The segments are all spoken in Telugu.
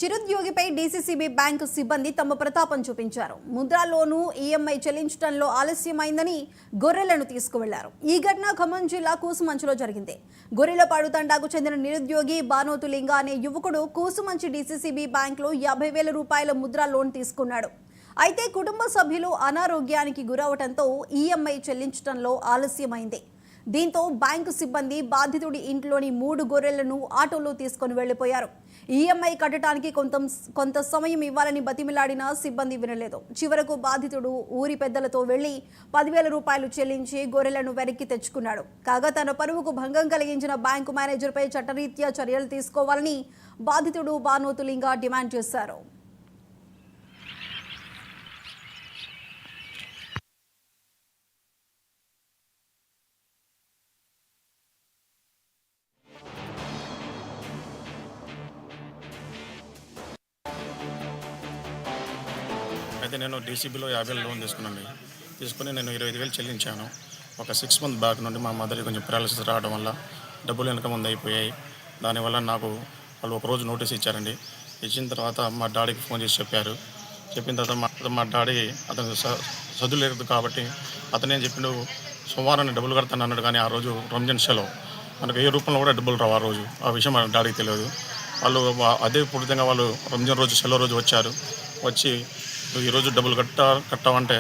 చిరుద్యోగిపై డీసీసీబీ బ్యాంకు సిబ్బంది తమ ప్రతాపం చూపించారు. ముద్రా లోను ఈఎంఐ చెల్లించడంలో ఆలస్యమైందని గొర్రెలను తీసుకువెళ్లారు. ఈ ఘటన ఖమ్మం జిల్లా కూసుమంచిలో జరిగింది. గొర్రెలపాడు తండాకు చెందిన నిరుద్యోగి బానోతులింగ అనే యువకుడు కూసుమంచి డీసీసీబీ బ్యాంకులో 50,000 రూపాయల ముద్రా లోన్ తీసుకున్నాడు. అయితే కుటుంబ సభ్యులు అనారోగ్యానికి గురవడంతో ఈఎంఐ చెల్లించడంలో ఆలస్యమైంది. దీంతో బ్యాంకు సిబ్బంది బాధితుడి ఇంట్లోని 3 గొర్రెలను ఆటోలో తీసుకుని వెళ్లిపోయారు. ఈఎంఐ కట్టడానికి కొంత సమయం ఇవ్వాలని బతిమిలాడిన సిబ్బంది వినలేదు. చివరకు బాధితుడు ఊరి పెద్దలతో వెళ్లి 10,000 రూపాయలు చెల్లించి గొర్రెలను వెనక్కి తెచ్చుకున్నాడు. కాగా తన పరువుకు భంగం కలిగించిన బ్యాంకు మేనేజర్పై చట్టరీత్యా చర్యలు తీసుకోవాలని బాధితుడు బానోతులింగ డిమాండ్ చేశారు. అయితే నేను డీసీబీలో 50,000 లోన్ తీసుకుని నేను 25,000 చెల్లించాను. ఒక 6 మంత్ బ్యాక్ నుండి మా మదర్కి కొంచెం పెరాలసిస్ రావడం వల్ల డబ్బులు వెనక ముందు అయిపోయాయి. దానివల్ల నాకు వాళ్ళు ఒకరోజు నోటీస్ ఇచ్చారండి. ఇచ్చిన తర్వాత మా డాడీకి ఫోన్ చేసి చెప్పిన తర్వాత మా డాడీ అతను చదువులేదు కాబట్టి అతనేం చెప్పిండు, సోమవారాన్ని డబ్బులు కడతాను అన్నాడు. కానీ ఆ రోజు రంజాన్ సెలవు, మనకు ఏ రూపంలో కూడా డబ్బులు రావు. ఆ రోజు ఆ విషయం మా డాడీకి తెలియదు. వాళ్ళు అదే పూర్తిగా వాళ్ళు రంజాన్ రోజు సెలవు రోజు వచ్చి ఈరోజు డబ్బులు కట్టామంటే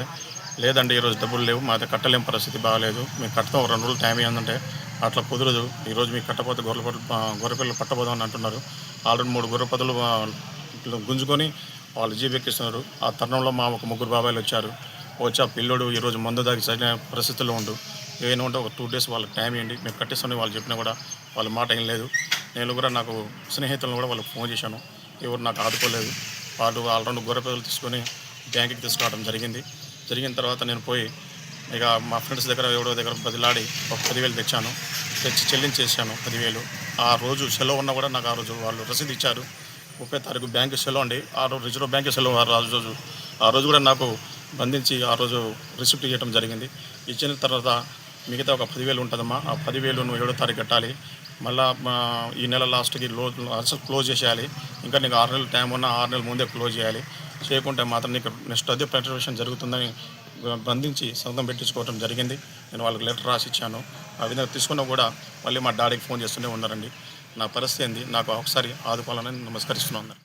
లేదండి, ఈరోజు డబ్బులు లేవు, మాది కట్టలేని పరిస్థితి బాగాలేదు, మేము కడతాం 2 రోజులు టైం ఏంటంటే అట్లా కుదరదు, ఈరోజు మీకు కట్టపోతే గొర్రెపిల్లలు పట్టబోదాం అని అంటున్నారు. ఆల్రెడీ 3 గొర్రెపదులు గుంజుకొని వాళ్ళు జీబెక్కిస్తున్నారు. ఆ తరుణంలో మా ఒక 3 బాబాయిలు వచ్చి ఆ పిల్లోడు ఈరోజు మందు దాగి సరైన పరిస్థితుల్లో ఉండు, ఏమైనా ఉంటే ఒక 2 days వాళ్ళకి టైం ఇవ్వండి, మేము కట్టిస్తామని వాళ్ళు చెప్పినా కూడా వాళ్ళ మాట ఏం లేదు. నేను కూడా నాకు స్నేహితులను కూడా వాళ్ళకి ఫోన్ చేశాను, ఎవరు నాకు ఆదుకోలేదు. వాళ్ళు ఆల్రెడీ గొర్రెపిల్లలు తీసుకొని బ్యాంకుకి తీసుకురావడం జరిగిన తర్వాత నేను పోయి ఇక మా ఫ్రెండ్స్ దగ్గర ఎవడో దగ్గర బదిలాడి ఒక 10,000 తెచ్చి చెల్లించేసాను 10,000. ఆ రోజు సెలవు ఉన్నా కూడా నాకు ఆ రోజు వాళ్ళు రసీదు ఇచ్చారు. 30వ తారీఖు బ్యాంకు సెలవు అండి, ఆ రోజు రిజర్వ్ బ్యాంకు సెలవు. ఆ రోజు కూడా నాకు బంధించి ఆ రోజు రిసిప్ట్ ఇవ్వడం జరిగింది. ఇచ్చిన తర్వాత మిగతా ఒక 10,000 ఉంటుందమ్మా, ఆ 10,000 నువ్వు 7వ తారీఖు కట్టాలి, మళ్ళీ ఈ నెల లాస్ట్కి క్లోజ్ చేసేయాలి, ఇంకా నీకు 6 నెలలు టైం ఉన్నా 6 నెలల ముందే క్లోజ్ చేయాలి, చేయకుంటే మాత్రం నీకు నెక్స్ట్ అదే ప్రిజర్వేషన్ జరుగుతుందని బంధించి సంతకం పెట్టించుకోవడం జరిగింది. నేను వాళ్ళకి లెటర్ రాసి ఇచ్చాను. ఆ విధంగా తీసుకున్నా కూడా మళ్ళీ మా డాడీకి ఫోన్ చేస్తూనే ఉన్నారండి. నా పరిస్థితి ఏంది, నాకు ఒకసారి ఆదుకోవాలని నమస్కరిస్తున్నాను.